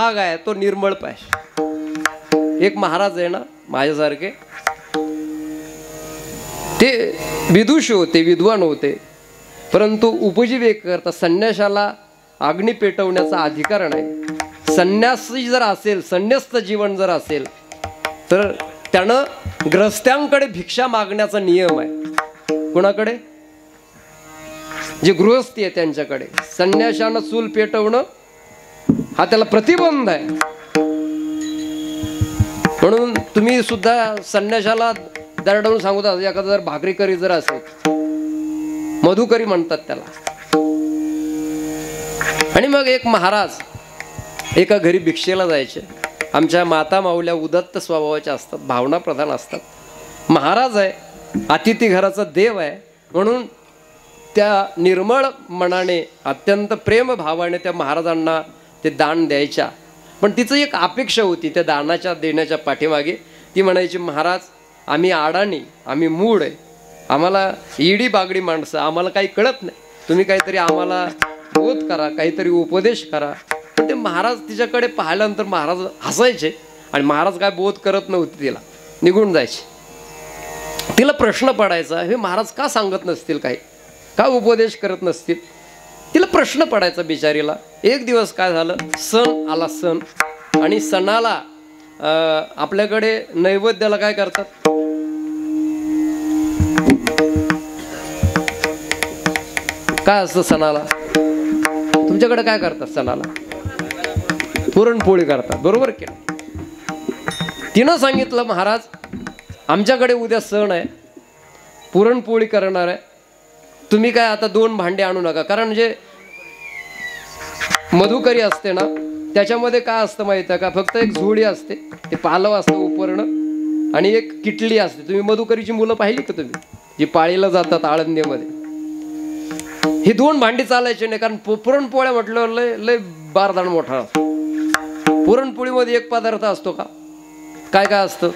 भाग आहे तो निर्मळ पाहिजे. एक महाराज आहे ना माझ्यासारखे, ते विदुषी होते, विद्वान होते, परंतु उपजीविका करता संन्यासाला अग्नी पेटवण्याचा अधिकार नाही. संन्यासी जर असेल, संन्यस्त जीवन जर असेल तर त्यानं ग्रहस्थांकडे भिक्षा मागण्याचा नियम आहे. कोणाकडे? जे गृहस्थी आहे त्यांच्याकडे. संन्याशानं चूल पेटवणं हा त्याला प्रतिबंध आहे. म्हणून तुम्ही सुद्धा संन्याशाला दरडवून सांगता, एखादा जर भाकरीकरी जर असेल, मधुकरी म्हणतात त्याला. आणि मग एक महाराज एका घरी भिक्षेला जायचे. आमच्या माता माऊल्या उदत्त स्वभावाच्या असतात, भावना प्रधान असतात. महाराज आहे, अतिथी घराचा देव आहे, म्हणून त्या निर्मळ मनाने अत्यंत प्रेम भावाने त्या महाराजांना ते दान द्यायच्या. पण तिचं एक अपेक्षा होती त्या दानाच्या देण्याच्या पाठीमागे. ती म्हणायची, महाराज आम्ही अडाणी, आम्ही मूढ आहे, आम्हाला इडी बागडी माणसं, आम्हाला काही कळत नाही, तुम्ही काहीतरी आम्हाला बोध करा, काहीतरी उपदेश करा. पण ते महाराज तिच्याकडे पाहिल्यानंतर महाराज हसायचे आणि महाराज काय बोध करत नव्हते, तिला निघून जायचे. तिला प्रश्न पडायचा, हे महाराज का सांगत नसतील, काही का उपदेश करत नसतील. तिला प्रश्न पडायचा बिचारीला. एक दिवस काय झालं, सण आला, सण, आणि सणाला आपल्याकडे नैवेद्याला काय करतात, काय असतं सणाला? तुमच्याकडे काय करतात सणाला? पुरणपोळी करतात, बरोबर की? तिनं सांगितलं, महाराज आमच्याकडे उद्या सण आहे, पुरणपोळी करणार आहे, तुम्ही काय आता 2 भांडे आणू नका. कारण जे मधुकरी असते ना त्याच्यामध्ये काय असतं माहिती आहे का, फक्त एक झोळी असते, ते पालव असतं उपरणं, आणि एक किटली असते. तुम्ही मधुकरीची मुलं पाहिली का तुम्ही, जी पाळीला जातात आळंदीमध्ये? ही 2 भांडी चालायची नाही, कारण पुरणपोळ्या म्हटलं लय लय बारदाण मोठा. पुरणपोळीमध्ये एक पदार्थ असतो का? काय काय असतं?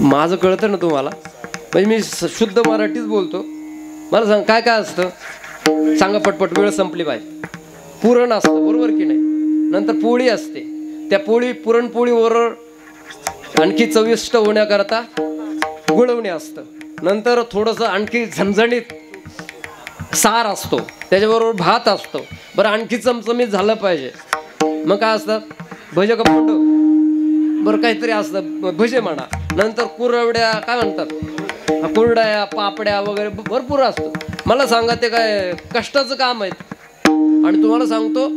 माझं कळतं ना तुम्हाला, म्हणजे मी शुद्ध मराठीच बोलतो. मला सांग काय काय असतं, सांगा पटपट, वेळ संपली पाहिजे. पुरण असतं, बरोबर की नाही? नंतर पोळी असते, त्या पुरणपोळीवर आणखी चविष्ट होण्याकरता गुळवणी असतं. नंतर थोडंसं आणखी झणझणीत सार असतो, त्याच्याबरोबर भात असतो. बरं आणखी चमचमीत झालं पाहिजे, मग काय असतात, भजे का पुंड, बरं काहीतरी असतं, भजे म्हणा. नंतर कुरवड्या, काय म्हणतात, कुरड्या, पापड्या वगैरे भरपूर असतं. मला सांगा, ते काय कष्टाचं काम आहे? आणि तुम्हाला सांगतो,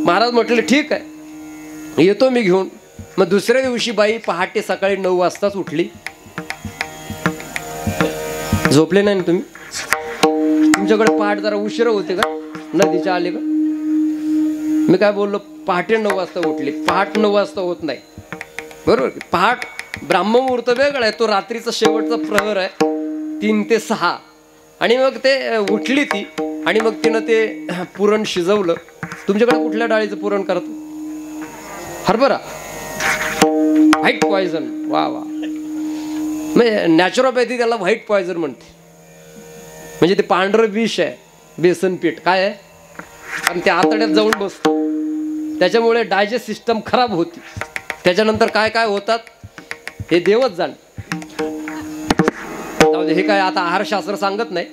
महाराज म्हटले ठीक आहे, येतो मी घेऊन. मग दुसऱ्या दिवशी बाई पहाटे सकाळी 9 वाजताच उठली. झोपले नाही ना तुम्ही? तुमच्याकडे पहाट जरा उशिरा होते का, नदीच्या आले का? मी काय बोललो, पहाटे 9 वाजता उठली. पहाट 9 वाजता होत नाही, बरोबर? पहाट ब्राह्ममुहूर्त वेगळा आहे, तो रात्रीचा शेवटचा प्रहर आहे, 3 ते 6. आणि मग ते उठली ती, आणि मग तिनं ते पुरण शिजवलं. तुमच्याकडे कुठल्या डाळीचं पुरण करतो? हरभरा, व्हाईट पॉयझन. वा वा, म्हणजे नॅचरोपॅथी त्याला व्हाईट पॉयझन म्हणते. म्हणजे ते पांढरं विष आहे, बेसन पीठ काय आहे, आणि ते आतड्यात जाऊन बसतं, त्याच्यामुळे डायजेस्ट सिस्टम खराब होती. त्याच्यानंतर काय काय होतात हे देवच जाण. हे काय आता आहारशास्त्र सांगत नाही,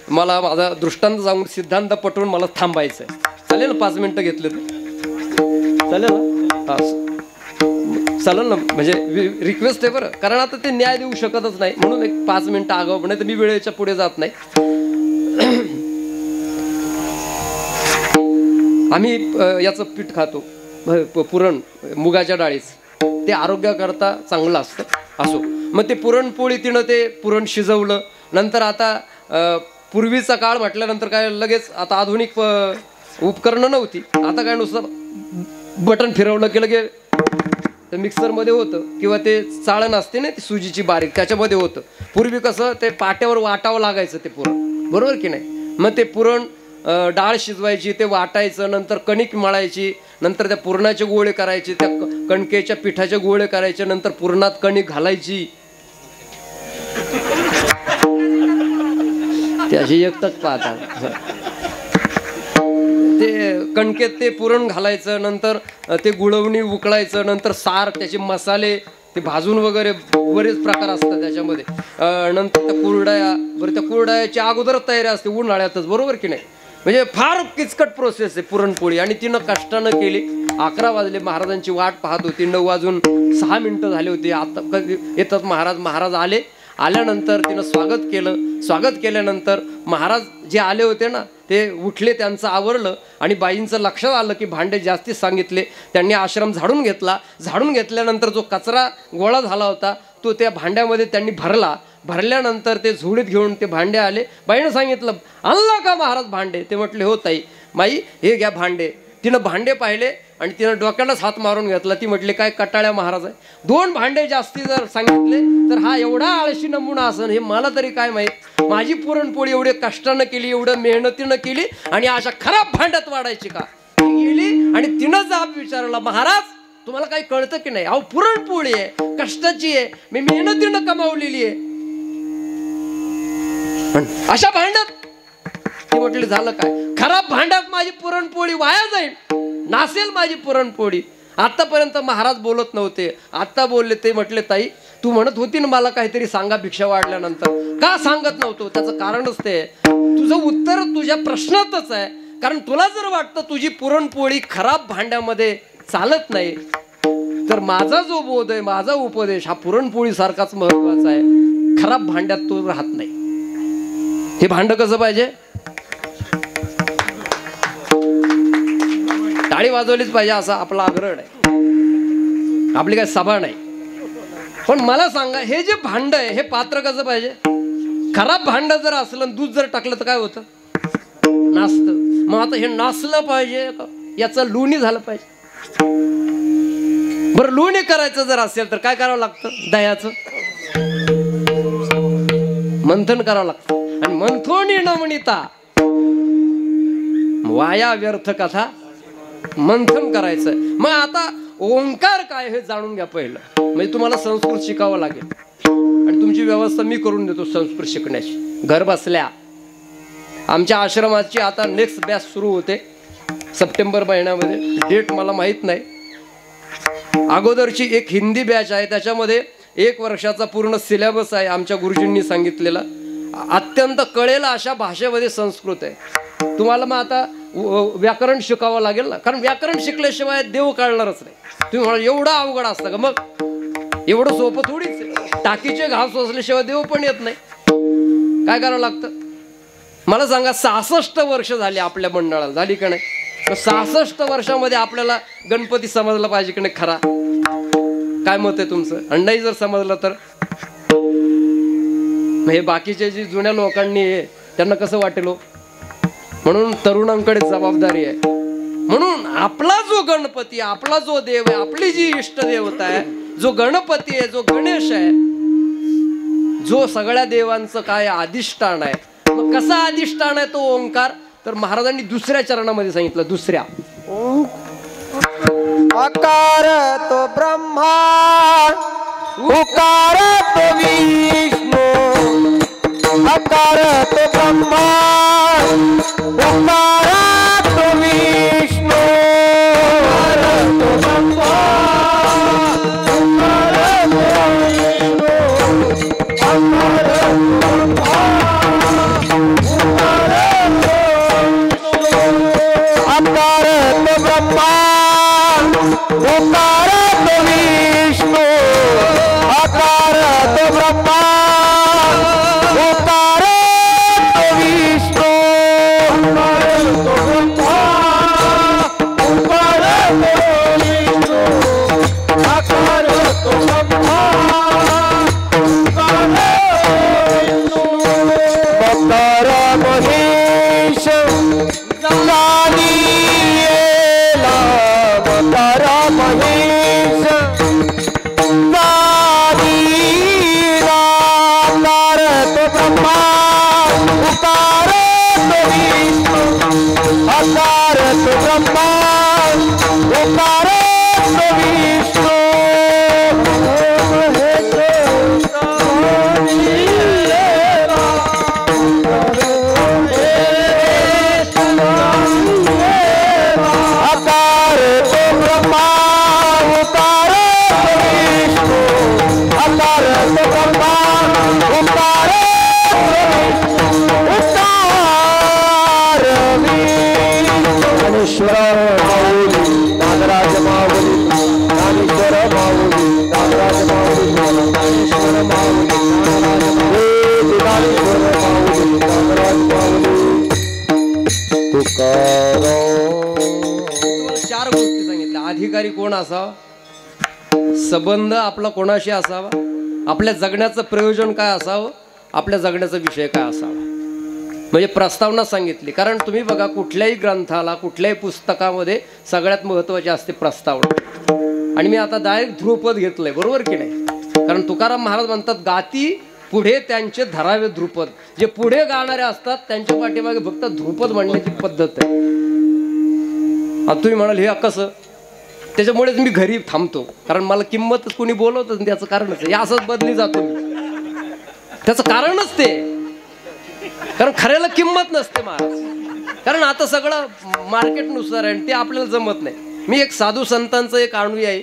मला माझा दृष्टांत सांगून सिद्धांत पटवून मला थांबायचं आहे. चालेल ना? 5 मिनिटं घेतले तर चालेल ना? चालेल ना? म्हणजे रिक्वेस्ट आहे बरं, कारण आता ते न्याय देऊ शकतच नाही, म्हणून एक 5 मिनिटं आगाऊ, नाही तर मी वेळेच्या पुढे जात नाही. आम्ही याचं पीठ खातो, पुरण मुगाच्या डाळीचं, ते आरोग्याकरता चांगलं असतं. असो, मग ते पुरणपोळी तिनं ते पुरण शिजवलं. नंतर आता पूर्वीचा काळ म्हटल्यानंतर काय लगेच आता आधुनिक उपकरणं नव्हती. आता काय नुसतं बटन फिरवलं की लगे मिक्सरमध्ये होतं, किंवा ते चाळण असते ना ती सुजीची बारीक, त्याच्यामध्ये होतं. पूर्वी कसं ते पाट्यावर वाटावं लागायचं ते पुरण, बरोबर की नाही? मग ते पुरण डाळ शिजवायची, ते वाटायचं, नंतर कणिक मळायची, नंतर त्या पुरणाचे गोळे करायचे, त्या कणकेच्या पिठाचे गोळे करायचे, नंतर पुरणात कणिक घालायची. ते अशी एकटक पाहतात. ते कणकेत ते पुरण घालायचं, नंतर ते गुळवणी उकळायचं, नंतर सार, त्याचे मसाले ते भाजून वगैरे बरेच प्रकार असतात त्याच्यामध्ये. नंतर त्या कुरड्या, बरं त्या कुरड्याच्या अगोदरच तयारी असते उन्हाळ्यातच, बरोबर की नाही. म्हणजे फार किचकट प्रोसेस आहे पुरणपोळी. आणि तिनं कष्टानं केली. 11 वाजले, महाराजांची वाट पाहत होती. 9 वाजून 6 मिनिटं झाली होती. आता कधी येतात महाराज. महाराज आले. आल्यानंतर तिनं स्वागत केलं. स्वागत केल्यानंतर महाराज जे आले होते ना, ते उठले, त्यांचं आवरलं. आणि बाईंचं लक्षात आलं की भांडे जास्तीच सांगितले. त्यांनी आश्रम झाडून घेतला. झाडून घेतल्यानंतर जो कचरा गोळा झाला होता तो त्या भांड्यामध्ये त्यांनी भरला. भरल्यानंतर ते झोळीत घेऊन ते भांडे आले. बाईनं सांगितलं, आणला का महाराज भांडे? ते म्हटले, हो ताई. माई हे घ्या भांडे. तिनं भांडे पाहिले आणि तिनं डोक्यालाच हात मारून घेतला. ती म्हटली, काय कटाळ्या महाराज आहे, 2 भांडे जास्ती जर सांगितले तर हा एवढा आळशी नमुना असन, हे मला तरी काय माहीत. माझी पुरणपोळी एवढे कष्टानं केली, एवढं मेहनतीनं केली, आणि अशा खराब भांड्यात वाढायची का? ती गेली आणि तिनं जाब विचारला, महाराज तुम्हाला काही कळतं की नाही? अहो पुरणपोळी आहे, कष्टाची आहे, मी मेहनतीनं कमावलेली आहे, अशा भांड्यात? ती म्हटली, झालं काय? खराब भांड्यात माझी पुरणपोळी वाया जाईल, नासेल माझी पुरणपोळी. आतापर्यंत महाराज बोलत नव्हते, आता बोलले. ते म्हटले, ताई तू म्हणत होती ना मला काहीतरी सांगा भिक्षा वाढल्यानंतर, का सांगत नव्हतो? त्याचं कारणच ते, तुझं उत्तर तुझ्या प्रश्नातच आहे. कारण तुला जर वाटतं तुझी पुरणपोळी खराब भांड्यामध्ये चालत नाही, तर माझा जो बोध आहे, माझा उपदेश हा पुरणपोळी सारखाच महत्वाचा आहे. खराब भांड्यात तो राहत नाही. हे भांड कसं पाहिजे? टाळी वाजवलीच पाहिजे असा आपला आग्रह आहे. आपली काय सभा नाही. पण मला सांगा, हे जे भांड आहे, हे पात्र कसं पाहिजे? खराब भांड जर असलं, दूध जर टाकलं तर काय होतं? नासतं. मग आता हे नासलं पाहिजे, याचं लोणी झालं पाहिजे. बरं, लोणी करायचं जर असेल तर काय करावं लागतं? दह्याचं मंथन करावं लागतं. आणि मंथोनी न म्हणिता वाया व्यर्थ कथा, मंथन करायचं. मग आता ओंकार काय हे जाणून घ्या पहिलं. म्हणजे तुम्हाला संस्कृत शिकावं लागेल, आणि तुमची व्यवस्था मी करून देतो संस्कृत शिकण्याची घर बसल्या. आमच्या आश्रमाची आता नेक्स्ट बॅच सुरू होते सप्टेंबर महिन्यामध्ये. डेट मला माहीत नाही. अगोदरची एक हिंदी बॅच आहे, त्याच्यामध्ये 1 वर्षाचा पूर्ण सिलेबस आहे आमच्या गुरुजींनी सांगितलेला. अत्यंत कळेल अशा भाषेमध्ये संस्कृत आहे. तुम्हाला मग आता व्याकरण शिकावं लागेल ना, कारण व्याकरण शिकल्याशिवाय देव कळणारच नाही. तुम्ही म्हणा एवढं अवघड असतं का? मग एवढं सोपं थोडीच. टाकीचे घास असल्याशिवाय देव पण येत नाही. काय करावं लागतं मला सांगा? 66 वर्ष झाली आपल्या मंडळाला, झाली का नाही? 66 वर्षामध्ये आपल्याला गणपती समजला पाहिजे की नाही खरा? काय मत आहे तुमचं? आणि नाही जर समजलं तर हे बाकीचे जे जुन्या लोकांनी त्यांना कसं वाटेल? म्हणून तरुणांकडे जबाबदारी आहे. म्हणून आपला जो गणपती, आपला जो देव आहे, आपली जी इष्ट देवता आहे, जो गणपती आहे, जो गणेश आहे, जो सगळ्या देवांचं काय अधिष्ठान आहे. मग कसा अधिष्ठान आहे तो ओंकार? तर महाराजांनी 2ऱ्या चरणामध्ये सांगितलं. 2ऱ्या आकार तो ब्रह्मा, उकार तो विष्णू, आकार तो ब्रह्मा, उकार तो विष्णू, आकार तो ब्रह्मा, उकार तो विष्णू, आकार तो ब्रह्मा, आकार तो ब्रह्मा, उकार तो विष्णू, आकार तो ब्रह्मा, उकार तो विष्णू, उकार तो विष्णू, आकार तो ब्रह्मा, उकार तो विष्णू, मकर महेश गानियेला, मकर महेश गानीला, आकार तो ब्रह्मा, उकार तो विष्णू, आकार तो ब्रह्मा, उकार तो विष्णू, महेश गानियेला, कोण असावा, संबंध आपला कोणाशी असावा, आपल्या जगण्याचं प्रयोजन काय असावं, आपल्या जगण्याचा विषय काय असावा, म्हणजे प्रस्तावना सांगितली. कारण तुम्ही बघा कुठल्याही ग्रंथाला कुठल्याही पुस्तकामध्ये सगळ्यात महत्त्वाची असते प्रस्तावना. आणि मी आता डायरेक्ट ध्रुपद घेतलंय, बरोबर की नाही? कारण तुकाराम महाराज म्हणतात गाती पुढे त्यांचे धरावे ध्रुपद. जे पुढे गाणारे असतात त्यांच्या पाठीमागे फक्त ध्रुपद म्हणण्याची पद्धत आहे. आता तुम्ही म्हणाल हे कसं? त्याच्यामुळेच मी घरी थांबतो, कारण मला किंमतच कोणी बोलवतं त्याचं कारणच आहे. असंच बदली जातो मी, त्याचं कारणच ते. कारण खऱ्याला किंमत नसते महाराज, कारण आता सगळं मार्केटनुसार आहे, ते आपल्याला जमत नाही. मी एक साधू संतांचं एक आणूया आहे.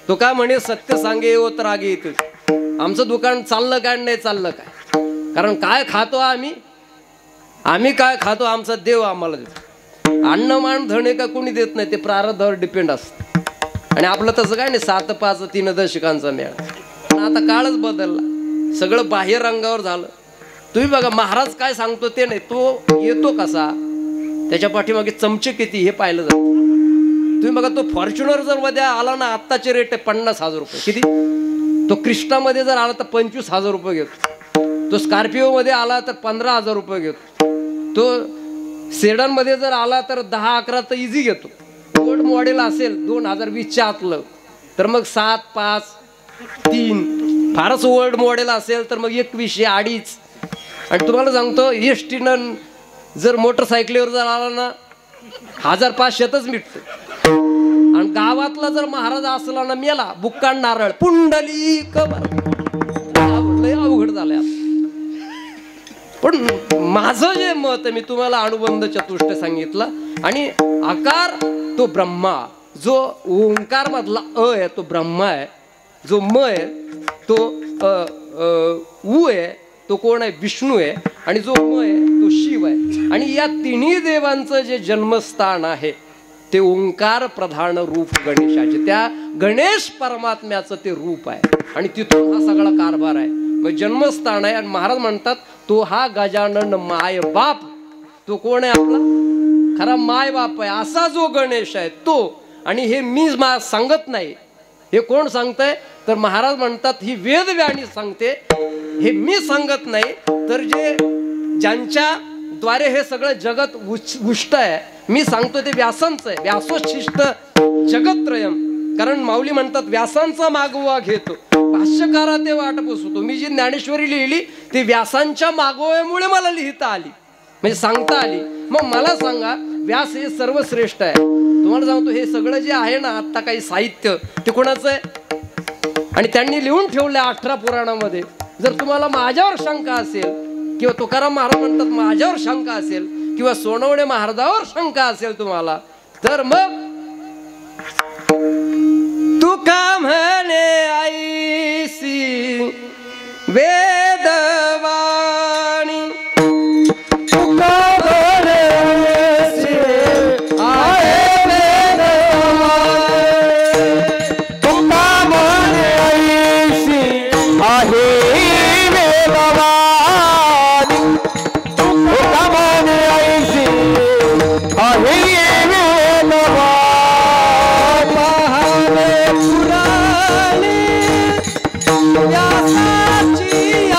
तो काय म्हणे, सत्य सांगे ओ तर रागे येते. आमचं दुकान चाललं काय नाही चाललं काय, कारण काय खातो आम्ही काय खातो आमचा देव आम्हाला देतो. अन्न मान धणे का कोणी देत नाही, ते प्रारब्धावर डिपेंड असतं. आणि आपलं तसं काय नाही, 7 5 3 दशकांचा मेळ. पण आता काळच बदलला, सगळं बाह्य रंगावर झालं. तुम्ही बघा महाराज काय सांगतो ते नाही, तो येतो कसा, त्याच्या पाठीमागे चमचे किती हे पाहिलं जातं. तुम्ही बघा तो फॉर्च्युनर जर मध्ये आला ना, आत्ताचे रेट आहे 50,000 रुपये. किती? तो क्रिस्टामध्ये जर आला तर 25,000 रुपये घेतो. तो स्कॉर्पिओ मध्ये आला तर 15,000 रुपये घेतो. तो सेडन मध्ये जर आला तर 10-11 तर इझी घेतो. ओल्ड मॉडेल असेल 2020च्या आतलं तर मग 7 5 3, फारच ओल्ड मॉडेल असेल तर मग 21 2.5. आणि तुम्हाला सांगतो एसटीनं जर मोटरसायकलीवर जर आला ना 1500च मिळतो. आणि गावातला जर महाराज असला ना, मेला बुक्कान नारळ पुंडली लय अवघड झालंय. पण माझं जे मत आहे, मी तुम्हाला अनुबंध चतुष्ट सांगितलं. आणि आकार तो ब्रह्मा, जो ओंकार मधला अ आहे तो ब्रह्मा आहे, जो म आहे तो उ आहे तो कोण आहे, विष्णू आहे. आणि जो म आहे तो शिव आहे. आणि या तिन्ही देवांचं जे जन्मस्थान आहे ते ओंकार प्रधान रूप गणेशाचे, त्या गणेश परमात्म्याचं ते रूप आहे. आणि तिथून हा सगळा कारभार आहे, मग जन्मस्थान आहे. आणि महाराज म्हणतात तो हा गजानन माय बाप. तो कोण आहे? आपला खरा माय बाप आहे, असा जो गणेश आहे तो. आणि हे मी सांगत नाही, हे कोण सांगतंय तर महाराज म्हणतात ही वेदव्याणी सांगते, हे मी सांगत नाही. तर जे ज्यांच्या द्वारे हे सगळं जगत उष्ट आहे, मी सांगतो ते व्यासांचं आहे. व्यासोच्छिष्ट जगत्त्रयम. कारण माऊली म्हणतात व्यासांचा मागोवा घेतो, भाष्यकारा ते वाट पुसतो. मी जी ज्ञानेश्वरी लिहिली ती व्यासांच्या मागोव्यामुळे मला लिहिता आली, म्हणजे सांगता आली. मग मला सांगा, व्यास हे सर्वश्रेष्ठ आहे. तुम्हाला सांगतो हे सगळं जे आहे ना आता काही साहित्य ते कोणाचं आहे? आणि त्यांनी लिहून ठेवलं 18 पुराणामध्ये. जर तुम्हाला माझ्यावर शंका असेल, किंवा तुकाराम महाराज म्हणतात माझ्यावर शंका असेल, किंवा सोनवणे महाराजावर शंका असेल तुम्हाला, तर मग तुका म्हणे ऐसी वेदवाणी, तुका म्हणे ऐसी आहे वेदवाणी, तुका म्हणे ऐसी आहे वेदवाणी, तुका म्हणे ऐसी आहे व्यासाची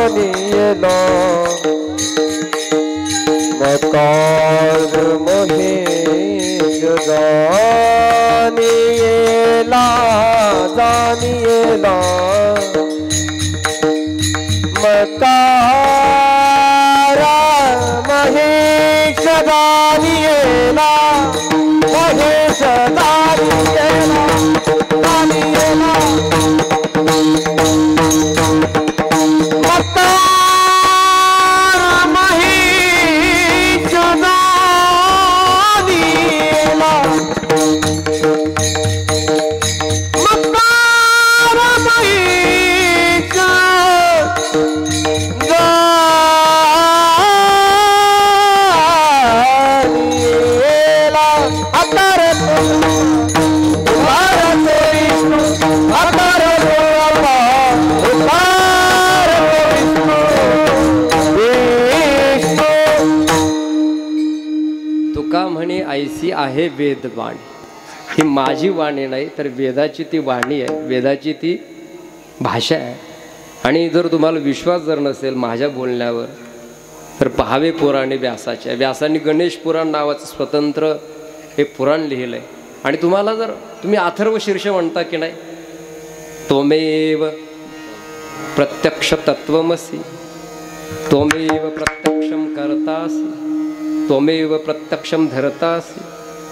मानियला मकार मोहे जानियला जानियला मकारा महेश जानियला महेश जानियला जानियला मकारा महेश जानियला मकारा महेश जानियला अतर भारत विष्णू अतर गोवा भारत विष्णू तुका म्हणे ऐसी आहे वेदवाणी. ही माझी वाणी नाही तर वेदाची ती वाणी आहे, वेदाची ती भाषा आहे. आणि जर तुम्हाला विश्वास जर नसेल माझ्या बोलण्यावर तर पहावे पुराणे व्यासाचे. व्यासाने गणेश पुराण नावाचं स्वतंत्र एक पुराण लिहिलं आहे. आणि तुम्हाला जर तुम्ही अथर्व शीर्ष म्हणता की नाही, त्वमेव प्रत्यक्ष तत्वमसी त्वमेव प्रत्यक्षम करतासी त्वमेव प्रत्यक्षम धरतासी.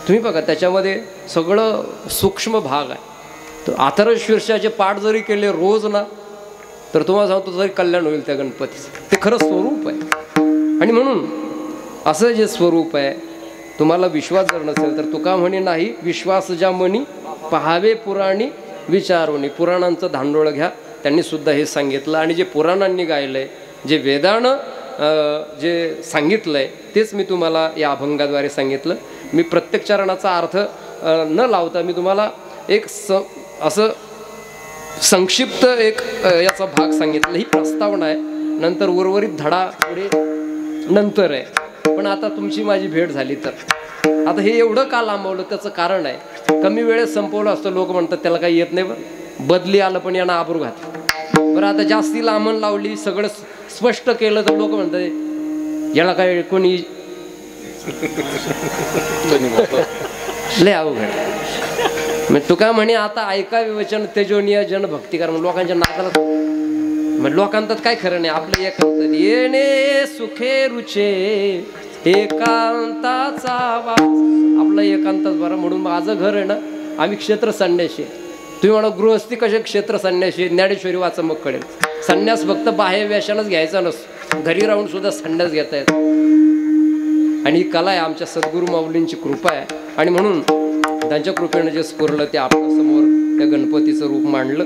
तुम्ही बघा त्याच्यामध्ये सगळं सूक्ष्म भाग आहे. तर अथर्व शीर्षाचे पाठ जरी केले रोज ना तर तुम्हाला सांगतो तरी कल्याण होईल त्या गणपतीचं. ते खरं स्वरूप आहे. आणि म्हणून असं जे स्वरूप आहे तुम्हाला विश्वास जर नसेल तर तुका म्हणे नाही विश्वास ज्या मनी पहावे पुराणी विचारोनी. पुराणांचं धांडोळ घ्या. त्यांनी सुद्धा हे सांगितलं. आणि जे पुराणांनी गायलंय जे वेदानं जे सांगितलंय तेच मी तुम्हाला या अभंगाद्वारे सांगितलं. मी प्रत्येक चरणाचा अर्थ न लावता मी तुम्हाला एक असं संक्षिप्त एक याचा भाग सांगितला. ही प्रस्तावना आहे. नंतर उर्वरित धडा पुढे नंतर आहे. पण आता तुमची माझी भेट झाली तर आता हे एवढं का लांबवलं त्याचं कारण आहे. कमी वेळेत संपवलं असतं. लोक म्हणतात त्याला काही येत नाही बरं, बदली आलं पण यांना आबरू घातलं. बरं आता जास्ती लांबण लावली सगळं स्पष्ट केलं तर लोक म्हणतात याला काय कोणी लय अवघड. मग तुका म्हणे आता ऐकावे वचन तेजोनिया जन भक्तिकार. मग लोकांच्या नादाला मग लोकांतात काय खरं नाही. आपलं एकांत येणे सुखे रुचे एकांताचा वास. आपलं एकांतच बरं. म्हणून माझं घर आहे ना आम्ही क्षेत्र संन्याशी. तुम्ही म्हणा गृहस्थी कसे क्षेत्र संन्याशी. ज्ञानेश्वरी वाचा मग कळेल. संन्यास फक्त बाह्य व्याशानच घ्यायचा नसतो, घरी राहून सुद्धा संन्यास घेता येतो. आणि ही कला आहे आमच्या सद्गुरू माऊलींची कृपा आहे. आणि म्हणून त्यांच्या कृपेनं जे स्फुरलं ते आपल्यासमोर त्या गणपतीचं रूप मांडलं.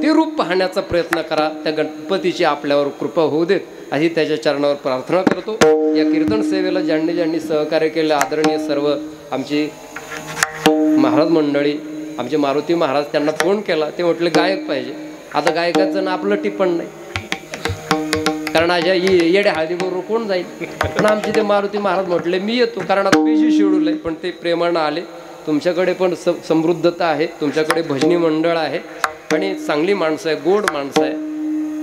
ते रूप पाहण्याचा प्रयत्न करा. त्या गणपतीची आपल्यावर कृपा होऊ देत अशी त्याच्या चरणावर प्रार्थना करतो. या कीर्तन सेवेला ज्यांनी ज्यांनी सहकार्य केलं आदरणीय सर्व आमची महाराज मंडळी, आमचे मारुती महाराज, त्यांना फोन केला. ते म्हटले गायक पाहिजे. आता गायकाचं ना आपलं टिप्पण नाही कारण अशा येड्या हळदीबरोबर कोण जाईल. पण आमचे ते मारुती महाराज म्हटले मी येतो कारण आता बिझी शेड्यूल आहे. पण ते प्रेमानं आले. तुमच्याकडे पण समृद्धता आहे, तुमच्याकडे भजनी मंडळ आहे आणि चांगली माणसं आहे, गोड माणसं आहे.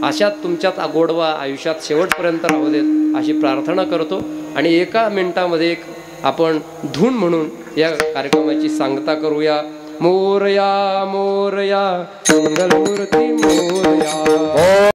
अशात तुमच्यात गोडवा आयुष्यात शेवटपर्यंत राहू देत अशी प्रार्थना करतो. आणि एका मिनिटामध्ये एक आपण धून म्हणून या कार्यक्रमाची सांगता करूया. मोरया मोरया मंगलमूर्ती मोरया.